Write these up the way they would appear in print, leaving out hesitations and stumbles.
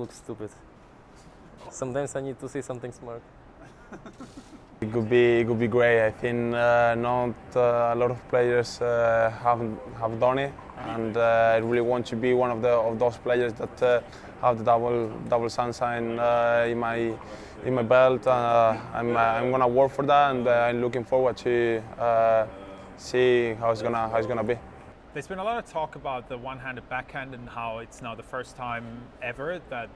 look stupid. Sometimes I need to say something smart. It could be great. I think not a lot of players have done it, and I really want to be one of those players that have the double sunshine in my belt. I'm gonna work for that, and I'm looking forward to see how it's gonna be. There's been a lot of talk about the one-handed backhand and how it's now the first time ever that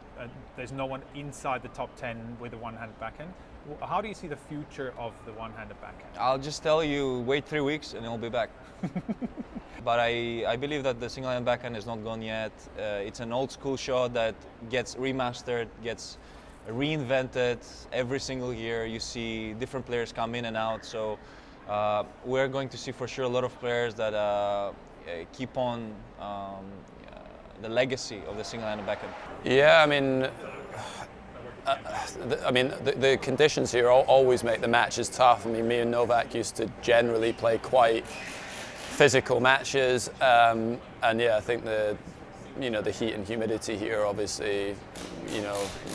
there's no one inside the top 10 with a one-handed backhand. How do you see the future of the one-handed backhand? I'll just tell you, wait 3 weeks and it'll be back. But I believe that the single-handed backhand is not gone yet. It's an old school shot that gets remastered, gets reinvented every single year. You see different players come in and out. So we're going to see for sure a lot of players that keep on the legacy of the single-handed backhand. Yeah, the conditions here always make the matches tough. I mean, me and Novak used to generally play quite physical matches, and yeah, I think the heat and humidity here obviously,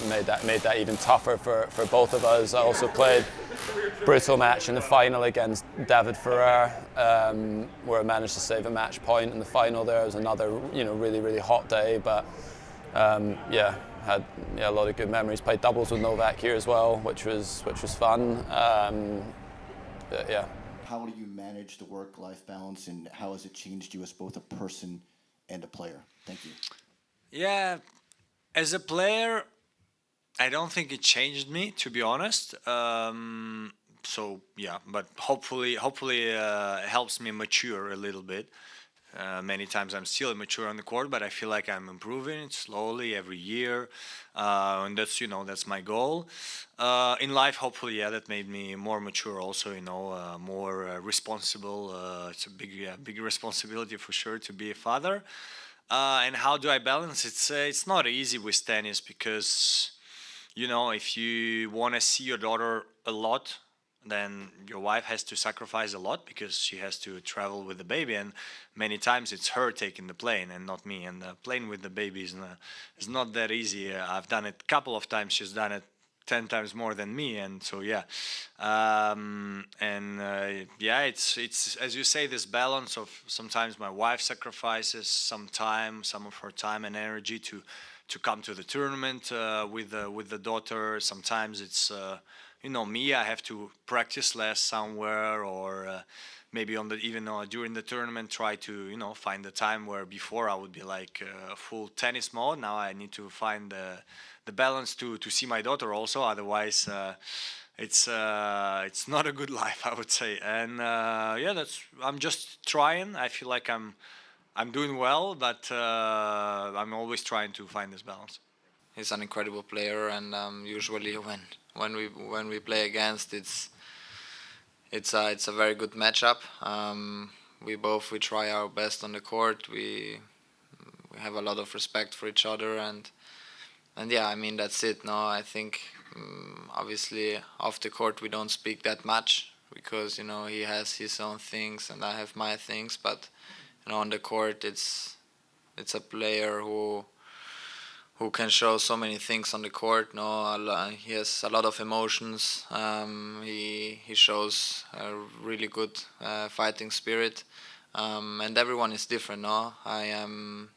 made that even tougher for both of us. I also played a brutal match in the final against David Ferrer, where I managed to save a match point in the final. There was another, really hot day, but had a lot of good memories. Played doubles with Novak here as well, which was fun. But yeah. How do you manage the work-life balance, and how has it changed you as both a person and a player? Thank you. Yeah, as a player, I don't think it changed me, to be honest. So yeah, but hopefully it helps me mature a little bit. Many times I'm still immature on the court, but I feel like I'm improving slowly every year, and that's my goal. In life, hopefully, that made me more mature. Also, more responsible. It's a big responsibility for sure to be a father. And how do I balance? It's not easy with tennis because, if you want to see your daughter a lot, then your wife has to sacrifice a lot because she has to travel with the baby, and many times it's her taking the plane and not me. And playing with the baby is not that easy. I've done it a couple of times. She's done it 10 times more than me, and so it's as you say, this balance of sometimes my wife sacrifices some of her time and energy to come to the tournament with the daughter. Sometimes it's me, I have to practice less somewhere, or maybe during the tournament try to find the time where before I would be like full tennis mode. Now I need to find the balance to see my daughter also. Otherwise, it's not a good life, I would say. And I'm just trying. I feel like I'm doing well, but I'm always trying to find this balance. He's an incredible player, and usually when we play against, it's a very good matchup. We try our best on the court. We have a lot of respect for each other, and yeah, that's it. No, I think obviously off the court we don't speak that much because he has his own things and I have my things, but on the court it's a player who can show so many things on the court. He has a lot of emotions. He shows a really good fighting spirit, and everyone is different. I am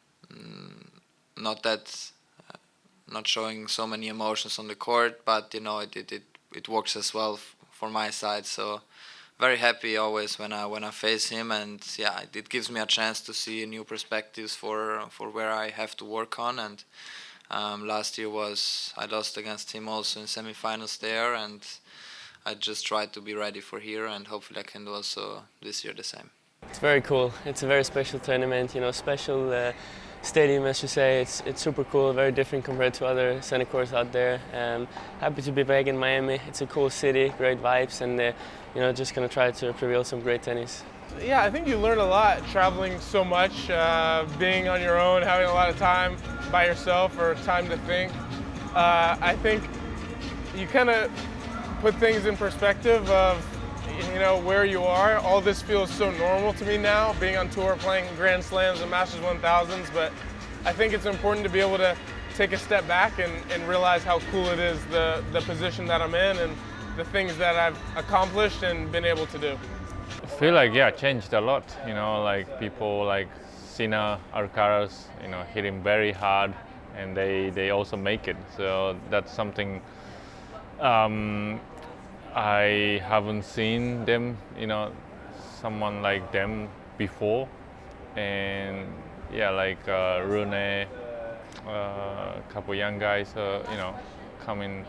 not showing so many emotions on the court, but it works as well for my side. So very happy always when I face him, and yeah, it gives me a chance to see new perspectives for where I have to work on. And last year I lost against him also in semifinals there, and I just tried to be ready for here, and hopefully I can do also this year the same. It's very cool. It's a very special tournament, special stadium, as you say. It's super cool, very different compared to other center courts out there. Happy to be back in Miami. It's a cool city, great vibes, and just gonna try to prevail some great tennis. Yeah, I think you learn a lot traveling so much, being on your own, having a lot of time by yourself or time to think. I think you kind of put things in perspective of where you are. All this feels so normal to me now, being on tour, playing Grand Slams and Masters 1000s, but I think it's important to be able to take a step back and realize how cool it is, the position that I'm in and the things that I've accomplished and been able to do. I feel like, yeah, changed a lot. You know, like people like Sina, Alcaraz, you know, hitting very hard, and they also make it. So that's something I haven't seen them, you know, someone like them before. And yeah, like Rune, a couple young guys, you know, coming,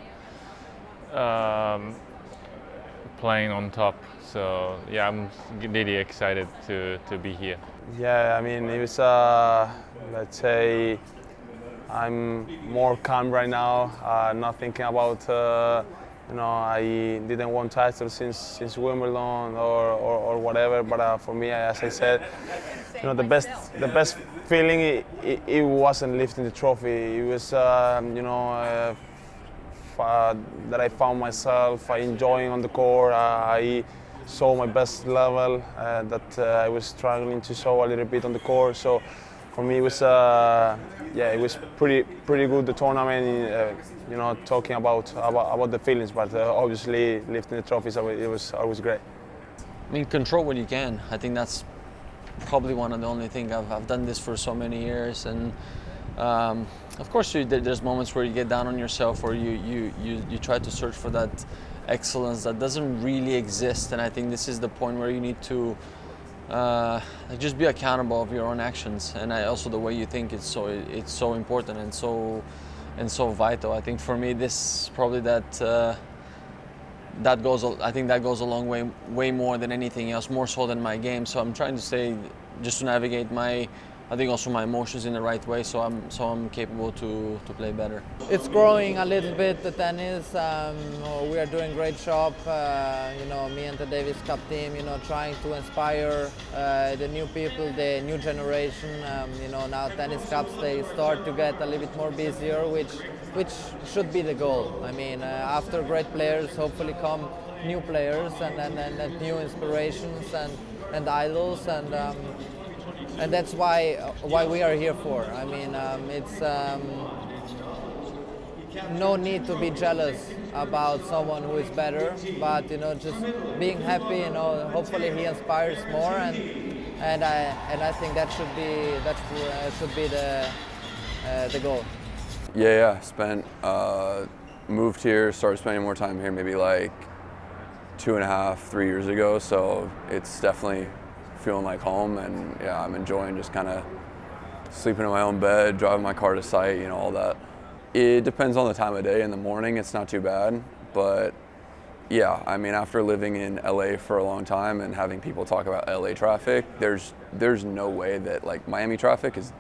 playing on top. So yeah, I'm really excited to be here. Yeah, I mean, it was, let's say, I'm more calm right now, not thinking about, you know, I didn't win titles since Wimbledon or whatever, but for me, as I said, you know, the best feeling, it wasn't lifting the trophy. It was, you know, that I found myself enjoying on the court. I saw my best level that I was struggling to show a little bit on the court. So for me, it was yeah, it was pretty good, the tournament. You know, talking about the feelings, but obviously lifting the trophies, it was always great. I mean, control what you can. I think that's probably one of the only things. I've done this for so many years, and of course there's moments where you get down on yourself, or you try to search for that excellence that doesn't really exist. And I think this is the point where you need to just be accountable of your own actions, and also the way you think. It's so important and so vital. I think for me, this probably I think that goes a long way more than anything else, more so than my game. So I'm trying to stay, just to navigate I think also my emotions in the right way, so I'm capable to play better. It's growing a little bit, the tennis. We are doing a great job. You know, me and the Davis Cup team, you know, trying to inspire the new people, the new generation. You know, now tennis cups, they start to get a little bit more busier, which should be the goal. I mean, after great players, hopefully come new players and new inspirations and idols, and that's why we are here for. I mean, it's no need to be jealous about someone who is better, but you know, just being happy. You know, hopefully he inspires more, and I think that should be the goal. Yeah. Moved here, started spending more time here maybe like 2.5, 3 years ago. So it's definitely feeling like home, and yeah, I'm enjoying just kind of sleeping in my own bed, driving my car to site, you know, all that. It depends on the time of day. In the morning, it's not too bad, but yeah, I mean, after living in LA for a long time and having people talk about LA traffic, there's no way that like Miami traffic is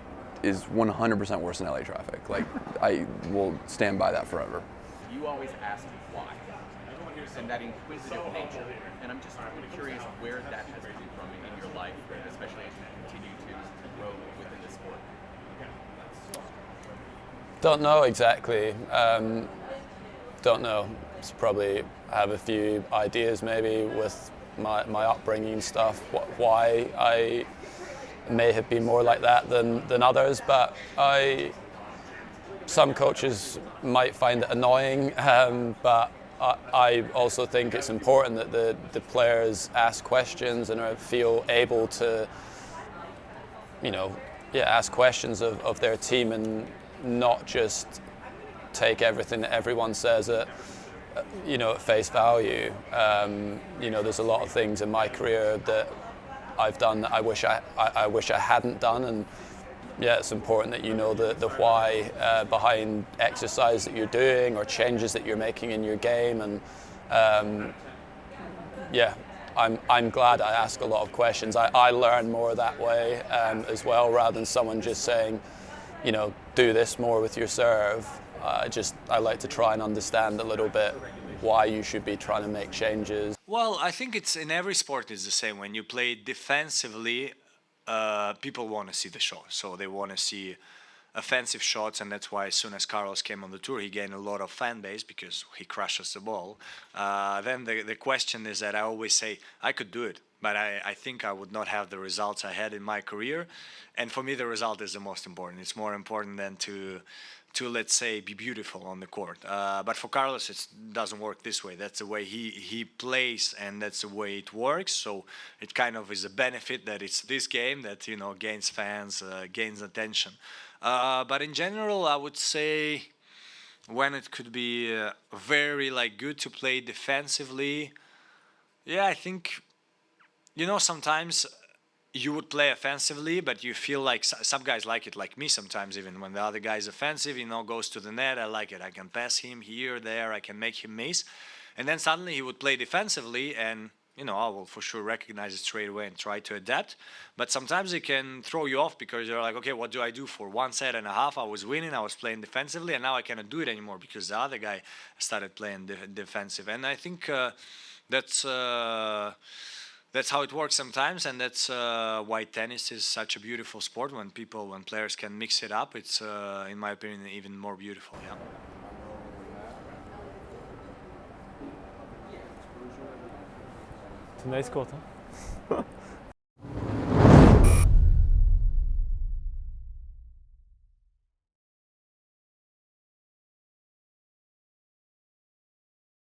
100% worse than LA traffic. Like, I will stand by that forever. You always ask why, and that inquisitive nature, and I'm just curious where that has come from in your life, especially as you continue to grow within the sport. Don't know exactly. Don't know. It's probably have a few ideas maybe with my upbringing and stuff. Why I may have been more like that than others, but some coaches might find it annoying, but I also think it's important that the players ask questions and feel able to, you know, ask questions of their team and not just take everything that everyone says at face value. You know, there's a lot of things in my career that I've done that I wish I hadn't done, and yeah, it's important that you know the why behind exercise that you're doing or changes that you're making in your game, and yeah, I'm glad I ask a lot of questions. I learn more that way as well, rather than someone just saying, you know, do this more with your serve. I like to try and understand a little bit why you should be trying to make changes. Well, I think it's in every sport it's the same. When you play defensively, people want to see the shot, so they want to see offensive shots, and that's why as soon as Carlos came on the tour, he gained a lot of fan base because he crushes the ball. Then the question is that I always say, I could do it, but I think I would not have the results I had in my career. And for me, the result is the most important. It's more important than to let's say be beautiful on the court. But for Carlos, it doesn't work this way. That's the way he plays, and that's the way it works. So it kind of is a benefit that it's this game that gains fans, gains attention. But in general, I would say when it could be very good to play defensively. Yeah, I think sometimes you would play offensively, but you feel like some guys like it, like me sometimes, even when the other guy is offensive, goes to the net, I like it. I can pass him here, there, I can make him miss. And then suddenly he would play defensively, and, I will for sure recognize it straight away and try to adapt. But sometimes it can throw you off because you're like, okay, what do I do? For 1.5 sets, I was winning, I was playing defensively, and now I cannot do it anymore because the other guy started playing defensive. And I think that's how it works sometimes, and that's why tennis is such a beautiful sport. When players can mix it up, it's, in my opinion, even more beautiful. Yeah. It's a nice court, huh?